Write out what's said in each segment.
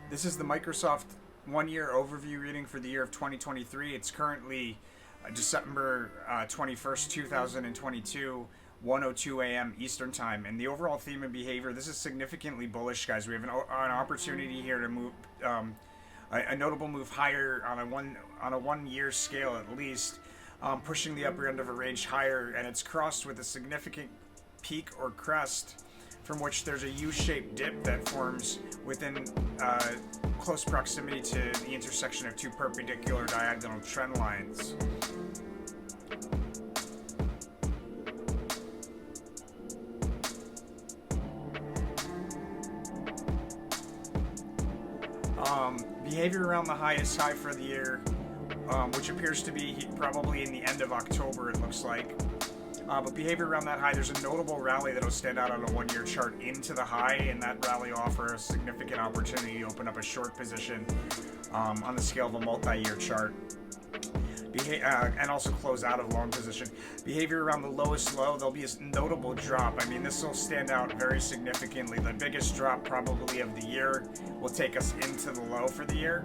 This is the Microsoft one-year overview reading for the year of 2023. It's currently December 21st, 2022, 1:02 a.m. Eastern Time. And the overall theme and behavior, this is significantly bullish, guys. We have an opportunity here to move a notable move higher on a one-year scale at least, pushing the upper end of a range higher, and it's crossed with a significant peak or crest from which there's a U-shaped dip that forms within close proximity to the intersection of two perpendicular diagonal trend lines. Behavior around the highest high for the year, which appears to be probably in the end of October, it looks like. But behavior around that high, there's a notable rally that'll stand out on a one-year chart into the high, and that rally will offer a significant opportunity to open up a short position on the scale of a multi-year chart. And also close out of long position. Behavior around the lowest low, there'll be a notable drop. I mean, this will stand out very significantly. The biggest drop probably of the year will take us into the low for the year.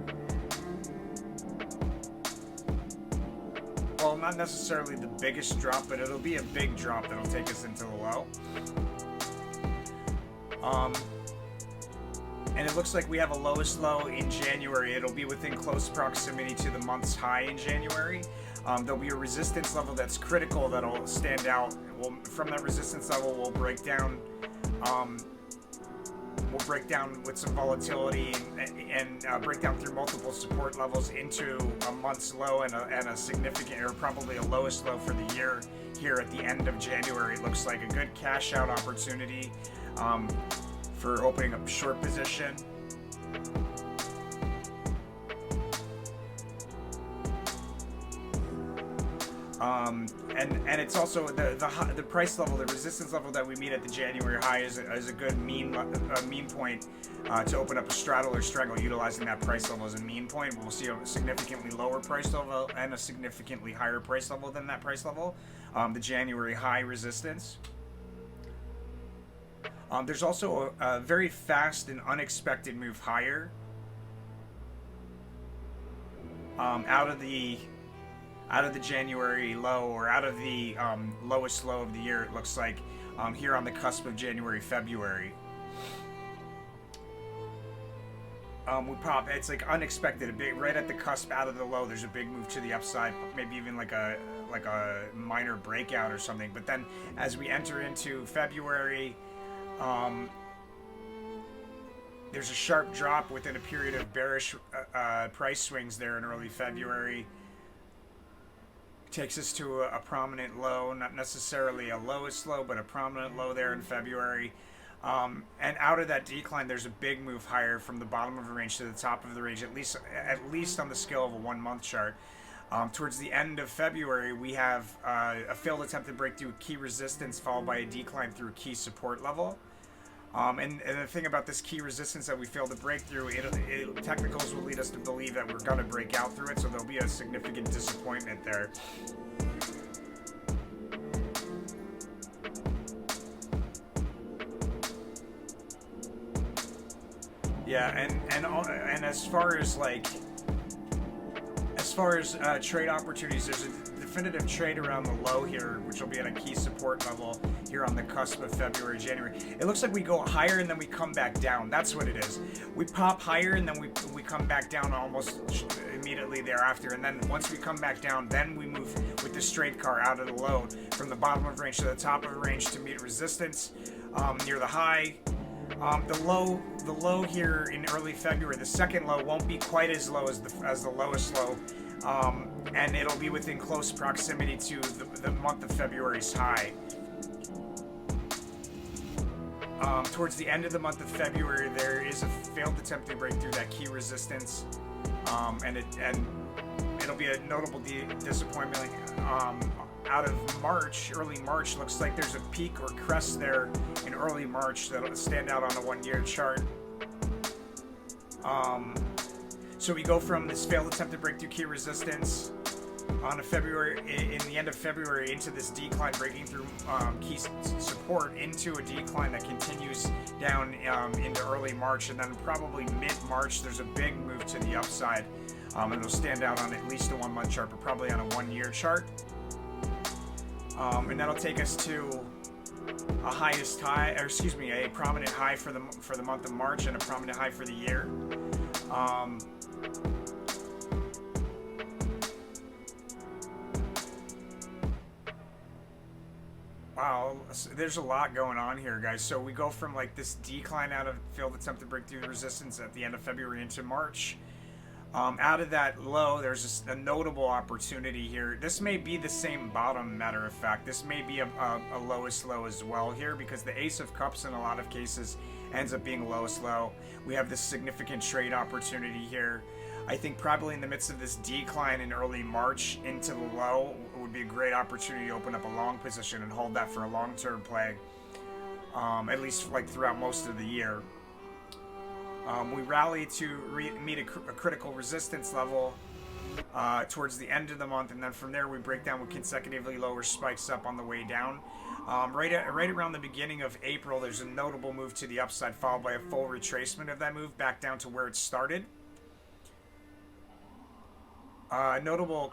Well, not necessarily the biggest drop, but it'll be a big drop that'll take us into the low. And it looks like we have a lowest low in January. It'll be within close proximity to the month's high in January. There'll be a resistance level that's critical that'll stand out. From that resistance level, we'll break down with some volatility and break down through multiple support levels into a month's low and a significant, or probably a lowest low for the year here at the end of January. It looks like a good cash out opportunity for opening up short position. And it's also the price level, the resistance level that we meet at the January high is a good mean point to open up a straddle or strangle, utilizing that price level as a mean point. We'll see a significantly lower price level and a significantly higher price level than that price level, the January high resistance. There's also a very fast and unexpected move higher out of the January low, or out of the lowest low of the year, it looks like, here on the cusp of January, February. It's like unexpected, a big, right at the cusp out of the low, there's a big move to the upside, maybe even like a minor breakout or something. But then as we enter into February, there's a sharp drop within a period of bearish price swings there in early February. Takes us to a prominent low, not necessarily a lowest low, but a prominent low there in February. And out of that decline, there's a big move higher from the bottom of the range to the top of the range, at least on the scale of a 1 month chart. Towards the end of February, we have a failed attempt to break through key resistance, followed by a decline through a key support level. And the thing about this key resistance that we failed to break through, technicals will lead us to believe that we're going to break out through it, so there'll be a significant disappointment there. Yeah, and as far as trade opportunities, there's a definitive trade around the low here, which will be at a key support level here on the cusp of February, January. It looks like we go higher and then we come back down. That's what it is. We pop higher and then we come back down almost immediately thereafter. And then once we come back down, then we move with the straight car out of the low from the bottom of range to the top of range to meet resistance near the high. The low here in early February, the second low, won't be quite as low as the lowest low, and it'll be within close proximity to the month of February's high. Towards the end of the month of February, there is a failed attempt to break through that key resistance, and it'll be a notable disappointment. Out of March, early March, looks like there's a peak or crest there in early March that'll stand out on a 1 year chart. So we go from this failed attempt to break through key resistance on a February, in the end of February, into this decline, breaking through key support into a decline that continues down into early March, and then probably mid-March there's a big move to the upside. And it'll stand out on at least a 1 month chart, but probably on a 1 year chart. And that'll take us to a a prominent high for the month of March and a prominent high for the year. Wow, there's a lot going on here, guys. So we go from like this decline out of failed attempt to break through the resistance at the end of February into March. Out of that low, there's just a notable opportunity here. This may be the same bottom, matter of fact. This may be a lowest low as well here, because the Ace of Cups in a lot of cases ends up being lowest low. We have this significant trade opportunity here. I think probably in the midst of this decline in early March into the low would be a great opportunity to open up a long position and hold that for a long-term play, at least like throughout most of the year. We rally to meet a critical resistance level towards the end of the month, and then from there we break down with consecutively lower spikes up on the way down. Right around the beginning of April, there's a notable move to the upside, followed by a full retracement of that move back down to where it started. A notable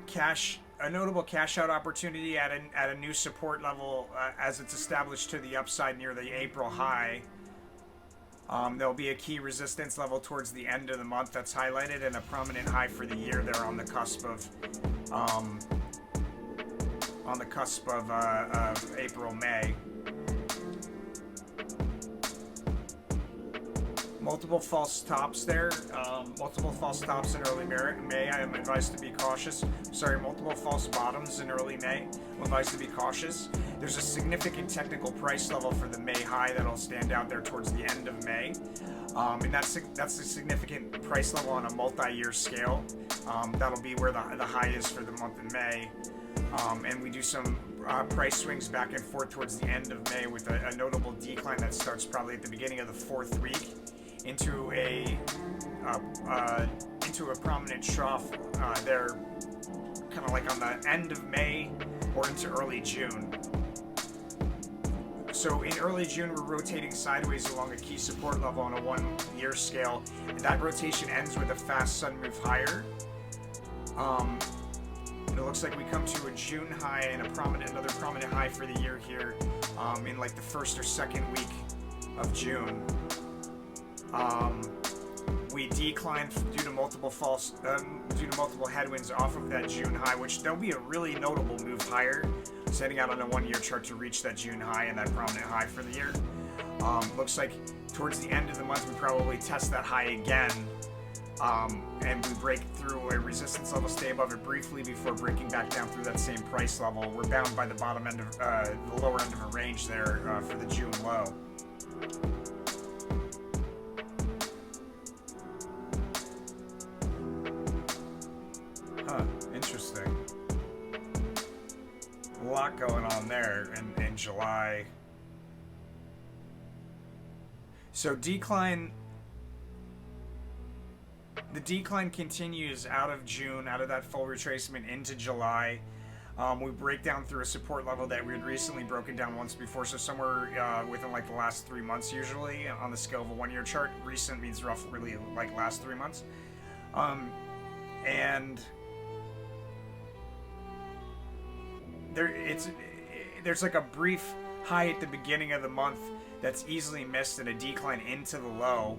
cash out opportunity at a new support level as it's established to the upside near the April high. There'll be a key resistance level towards the end of the month that's highlighted, and a prominent high for the year there on the cusp of April, May. Multiple false tops there. Multiple false tops in early May. I am advised to be cautious. Sorry, multiple false bottoms in early May. I'm advised to be cautious. There's a significant technical price level for the May high that'll stand out there towards the end of May. And that's a significant price level on a multi-year scale. That'll be where the high is for the month of May. And we do some price swings back and forth towards the end of May with a notable decline that starts probably at the beginning of the 4th week into a prominent trough there, kind of like on the end of May or into early June. So in early June, we're rotating sideways along a key support level on a 1 year scale. And that rotation ends with a fast sudden move higher. It looks like we come to a June high and another prominent high for the year here in like the 1st or 2nd week of June. We declined due to multiple headwinds off of that June high, which there'll be a really notable move higher, setting out on a 1 year chart to reach that June high and that prominent high for the year. Looks like towards the end of the month we probably test that high again, and we break through a resistance level, stay above it briefly before breaking back down through that same price level. We're bound by the bottom end of the lower end of a range there for the June low. Interesting. A lot going on there in July. So the decline continues out of June, out of that full retracement into July. We break down through a support level that we had recently broken down once before, so somewhere within like the last 3 months usually on the scale of a 1 year chart. Recent means roughly like last 3 months. And there's like a brief high at the beginning of the month that's easily missed and a decline into the low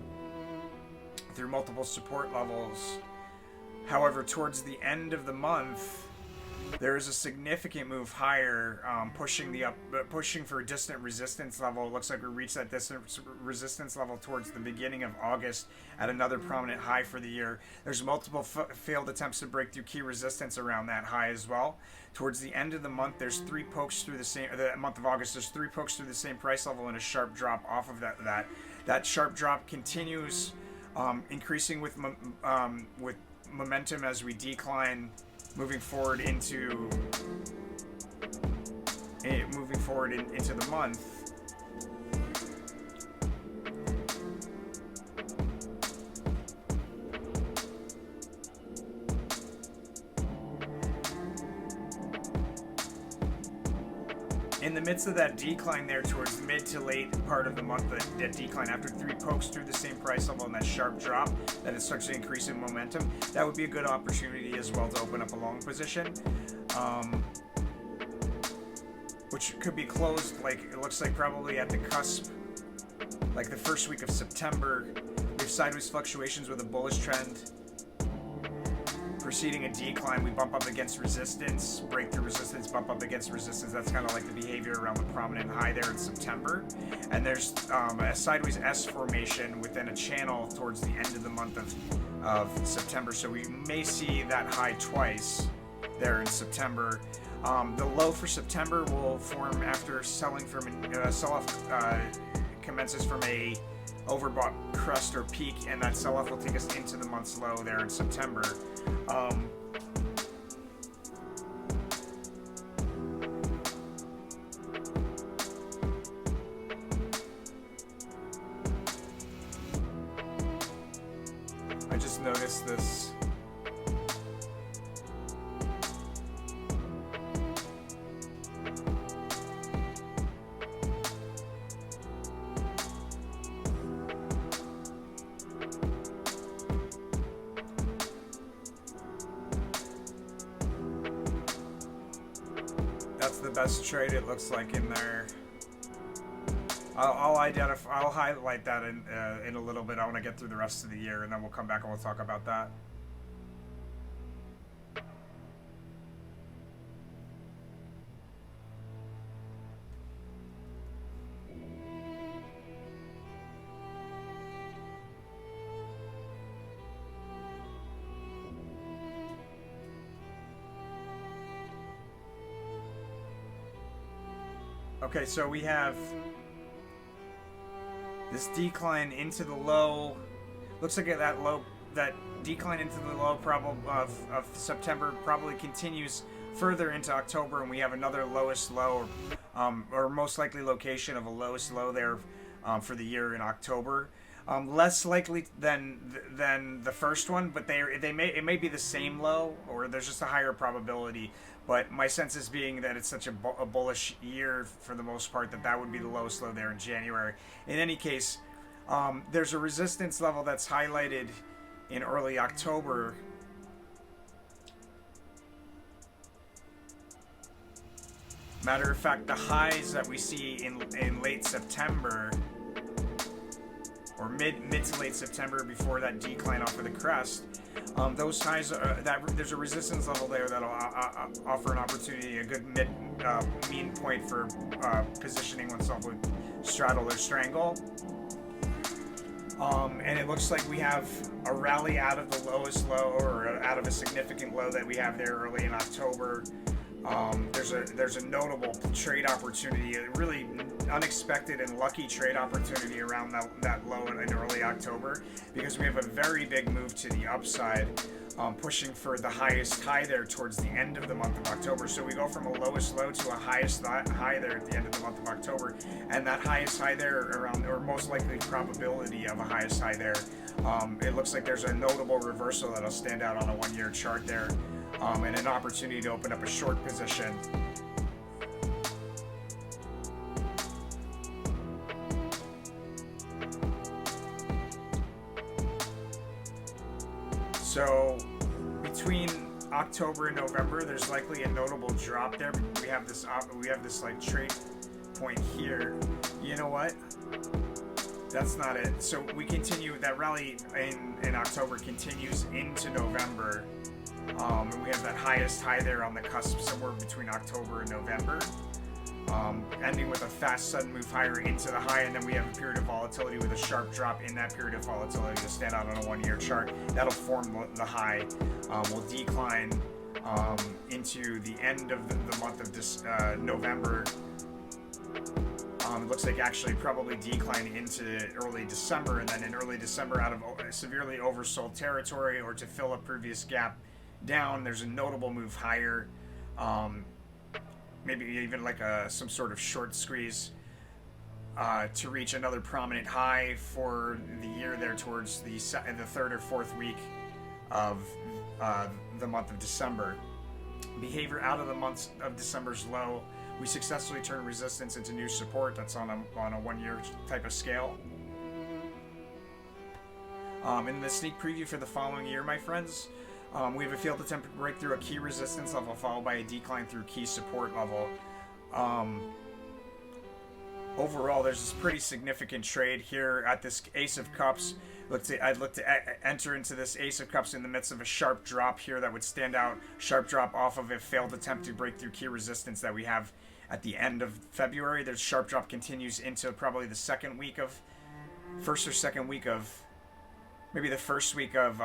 through multiple support levels. However, towards the end of the month, there is a significant move higher, pushing for a distant resistance level. It looks like we reached that distant resistance level towards the beginning of August at another prominent high for the year. There's multiple failed attempts to break through key resistance around that high as well. Towards the end of the month, there's 3 pokes through the month of August. There's 3 pokes through the same price level and a sharp drop off of that. That sharp drop continues, increasing with momentum as we decline. Moving forward into the month. in the midst of that decline there towards mid to late part of the month, that decline after 3 pokes through the same price level and that sharp drop, that it starts to increase in momentum, that would be a good opportunity as well to open up a long position, which could be closed, like it looks like probably at the cusp, like the first week of September. We have sideways fluctuations with a bullish trend preceding a decline. We bump up against resistance, break through resistance, bump up against resistance. That's kind of like the behavior around the prominent high there in September. And there's a sideways S formation within a channel towards the end of the month of September. So we may see that high twice there in September. The low for September will form after selling from sell-off commences from a overbought crest or peak, and that sell-off will take us into the month's low there in September. I just noticed this. That's the best trade it looks like in there. I'll highlight that in a little bit. I want to get through the rest of the year, and then we'll come back and we'll talk about that. Okay, so we have this decline into the low. Looks like that decline into the low of September probably continues further into October, and we have another lowest low, or most likely location of a lowest low there for the year in October. Less likely than the first one, but it may be the same low, or there's just a higher probability. But my sense is being that it's such a bullish year for the most part that would be the lowest low there in January. In any case, there's a resistance level that's highlighted in early October. Matter of fact, the highs that we see in late September, or mid to late September, before that decline off of the crest, those highs there's a resistance level there that'll offer an opportunity, a good mean point for positioning oneself with straddle or strangle. And it looks like we have a rally out of the lowest low, or out of a significant low that we have there early in October. There's a notable trade opportunity, a really unexpected and lucky trade opportunity around that low in early October, because we have a very big move to the upside, pushing for the highest high there towards the end of the month of October. So we go from a lowest low to a highest high there at the end of the month of October, and that highest high there around, or most likely probability of a highest high there, it looks like there's a notable reversal that'll stand out on a 1-year chart there, and an opportunity to open up a short position. So between October and November, there's likely a notable drop there. We have this like trade point here. You know what? That's not it. So we continue, that rally in October continues into November. And we have that highest high there on the cusp somewhere between October and November, ending with a fast sudden move higher into the high, and then we have a period of volatility with a sharp drop in that period of volatility to stand out on a 1-year chart. That'll form the high. Will decline into the end of the month of November. It looks like actually probably decline into early December, and then in early December, out of severely oversold territory or to fill a previous gap down, there's a notable move higher, maybe even like some sort of short squeeze to reach another prominent high for the year there towards the third or fourth week of the month of December. Behavior out of the month of December's low We successfully turned resistance into new support. That's on a 1 year type of scale. In the sneak preview for the following year, my friends, we have a failed attempt to break through a key resistance level followed by a decline through key support level. Overall, there's this pretty significant trade here at this Ace of Cups. I'd look to enter into this Ace of Cups in the midst of a sharp drop here that would stand out. Sharp drop off of a failed attempt to break through key resistance that we have at the end of February. There's sharp drop continues into probably the first or second week of, maybe the first week of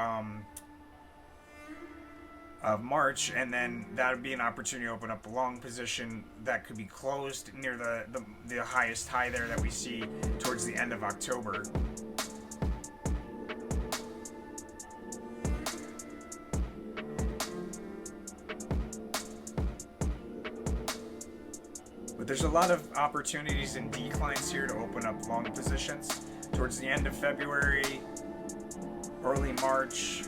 March, and then that would be an opportunity to open up a long position that could be closed near the highest high there that we see towards the end of October. But there's a lot of opportunities and declines here to open up long positions towards the end of February, early March.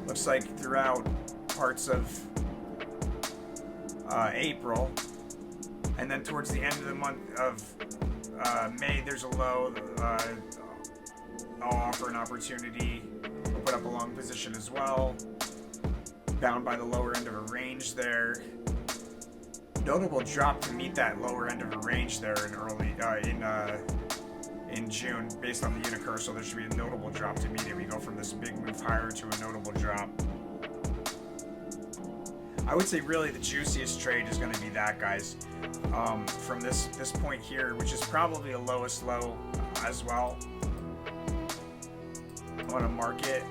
Looks like throughout parts of April, and then towards the end of the month of May, there's a low. I'll offer an opportunity to put up a long position as well, bound by the lower end of a range there. Notable drop to meet that lower end of a range there in June, based on the unicursal. There should be a notable drop to meet it. We go from this big move higher to a notable drop. I would say really the juiciest trade is going to be that, guys. From this point here, which is probably a lowest low as well on a market.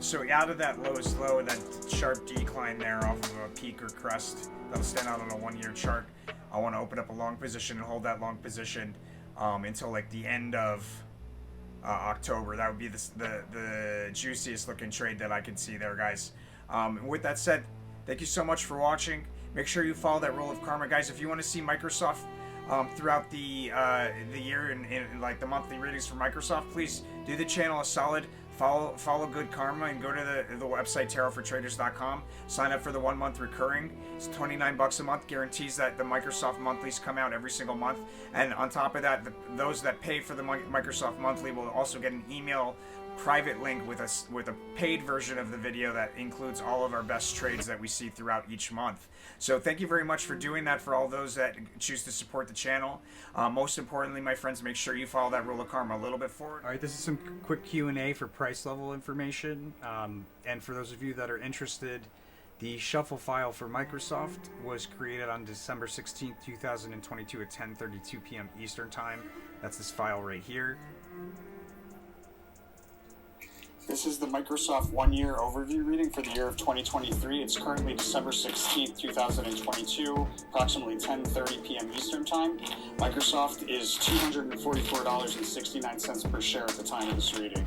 So out of that lowest low, that sharp decline there off of a peak or crest that'll stand out on a 1 year chart, I want to open up a long position and hold that long position until like the end of October. That would be the juiciest looking trade that I can see there, guys. With that said, thank you so much for watching. Make sure you follow that rule of karma, guys. If you want to see Microsoft throughout the year and like the monthly readings for Microsoft, please do the channel a solid. Follow Good Karma and go to the website tarotfortraders.com. Sign up for the 1 month recurring. It's $29 a month. Guarantees that the Microsoft monthlies come out every single month. And on top of that, those that pay for the Microsoft monthly will also get an email private link with a paid version of the video that includes all of our best trades that we see throughout each month. So thank you very much for doing that for all those that choose to support the channel. Most importantly, my friends, make sure you follow that rule of karma a little bit forward. All right, this is some quick Q&A for price level information. And for those of you that are interested, the shuffle file for Microsoft was created on December 16th, 2022 at 10:32 p.m. Eastern Time. That's this file right here. This is the Microsoft 1 year overview reading for the year of 2023. It's currently December 16th, 2022, approximately 10:30 p.m. Eastern Time. Microsoft is $244.69 per share at the time of this reading.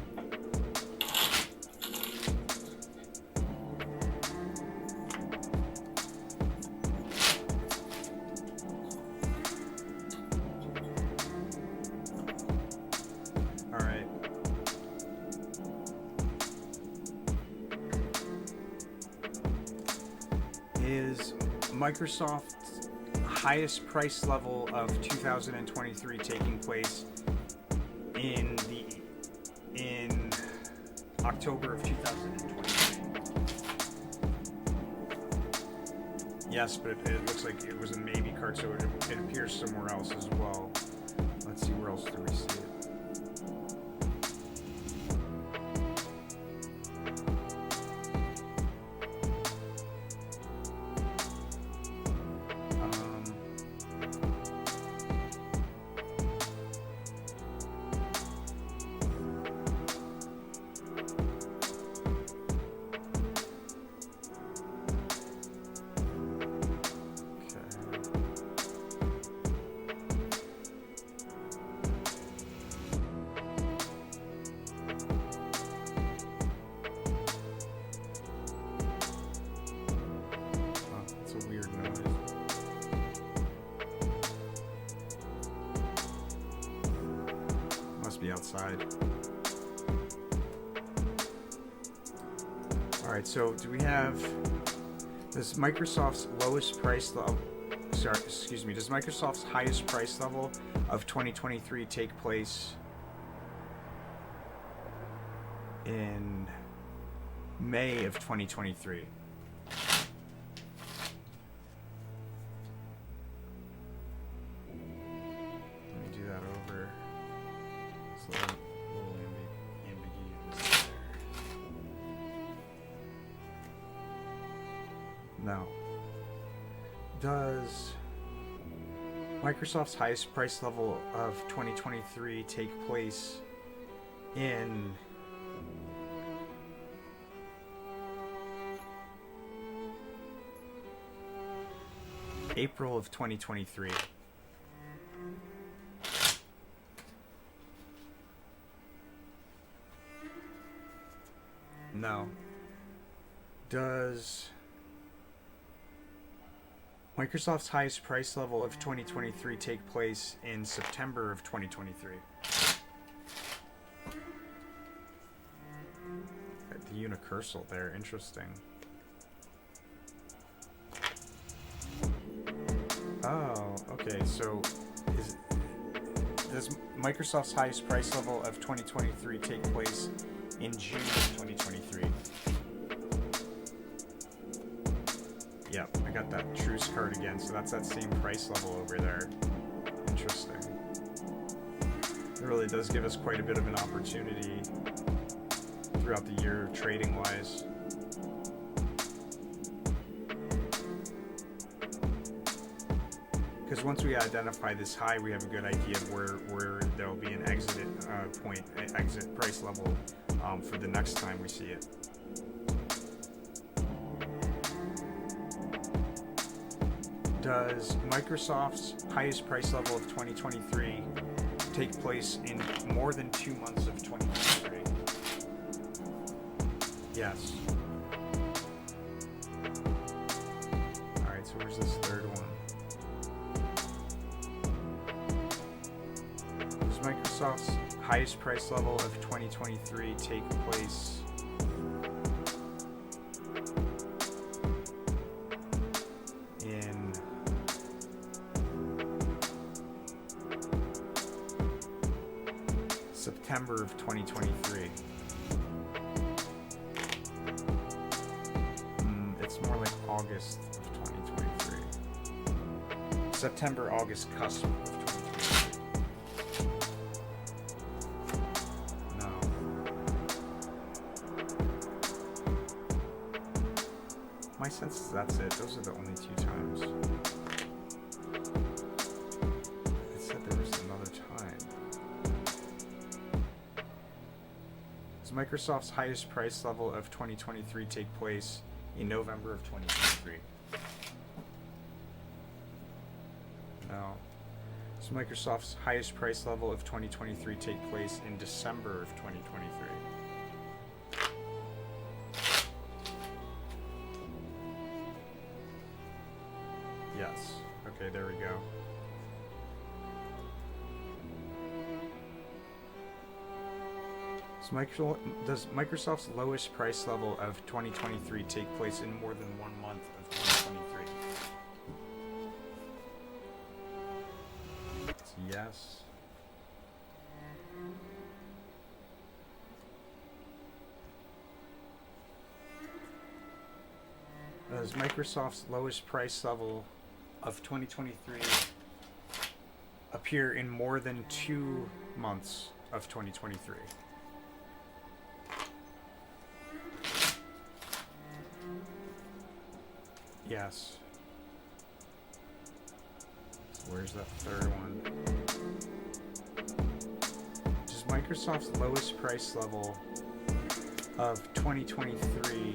Is Microsoft's highest price level of 2023 taking place in October of 2023? Yes, but it looks like it was a maybe card, so it appears somewhere else as well. Let's see, where else do we see it? It's a weird noise. Must be outside. Alright, so do we have... Does Microsoft's lowest price level... Sorry, excuse me. Does Microsoft's highest price level of 2023 take place in May of 2023? No. Does Microsoft's highest price level of 2023 take place in April of 2023? No. Does Microsoft's highest price level of 2023 take place in September of 2023? The unicursal there, interesting. Oh, okay, so does Microsoft's highest price level of 2023 take place in June of 2023? Yeah, I got that truce card again, so that's that same price level over there. Interesting. It really does give us quite a bit of an opportunity throughout the year, trading-wise. Because once we identify this high, we have a good idea of where there will be an exit point, exit price level for the next time we see it. Does Microsoft's highest price level of 2023 take place in more than 2 months of 2023? Yes. Alright, so where's this third one? Does Microsoft's highest price level of 2023 take place in September of 2023? It's more like August of 2023. September, August cusp of 2023. No. My sense is that's it. Those are the only 2 times. It said there was another time. Does Microsoft's highest price level of 2023 take place in November of 2023? No. Does Microsoft's highest price level of 2023 take place in December of 2023? Yes. Okay, there we go. Does Microsoft's lowest price level of 2023 take place in more than 1 month of 2023? It's yes. Does Microsoft's lowest price level of 2023 appear in more than 2 months of 2023? Yes. So where's that third one? Does Microsoft's lowest price level of 2023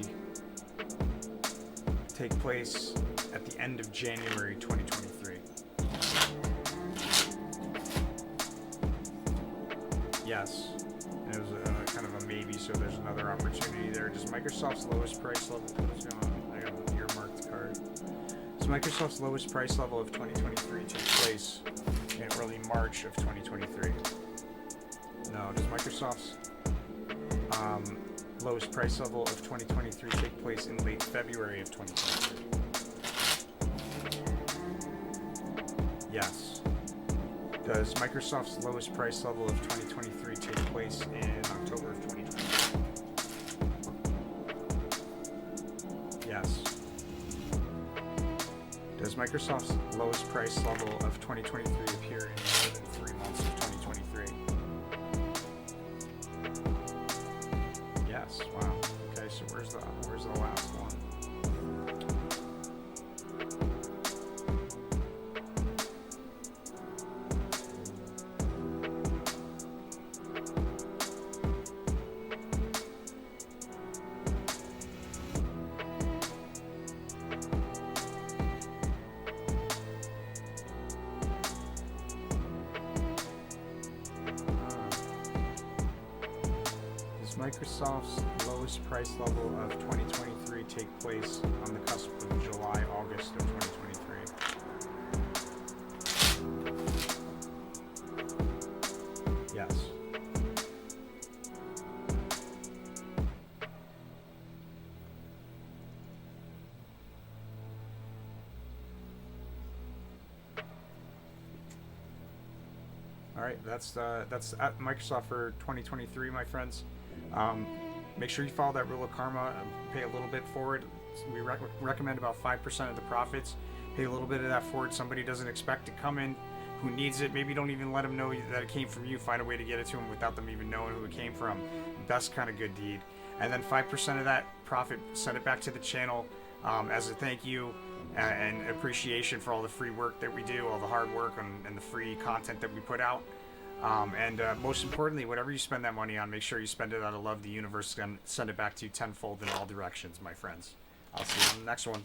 take place at the end of January 2023? Yes. And it was kind of a maybe, so there's another opportunity there. Does Microsoft's lowest price level... What is going on? I got an earmarked card. Microsoft's lowest price level of 2023 take place in early March of 2023? No. Does Microsoft's lowest price level of 2023 take place in late February of 2023? Yes. Does Microsoft's lowest price level of 2023 take place in October of 2023? Yes. Does Microsoft's lowest price level of 2023 appear in more than 3 months of 2023? Yes. Wow. Okay, so where's the last one? Microsoft's lowest price level of 2023 take place on the cusp of July, August of 2023? Yes. All right, that's at Microsoft for 2023, my friends. Make sure you follow that rule of karma and pay a little bit forward. We recommend about 5% of the profits. Pay a little bit of that forward. Somebody doesn't expect to come in who needs it. Maybe don't even let them know that it came from you. Find a way to get it to them without them even knowing who it came from. Best kind of good deed. And then 5% of that profit, send it back to the channel as a thank you and appreciation for all the free work that we do, all the hard work and the free content that we put out. Most importantly, whatever you spend that money on, make sure you spend it out of love. The universe can send it back to you tenfold in all directions, my friends. I'll see you in the next one.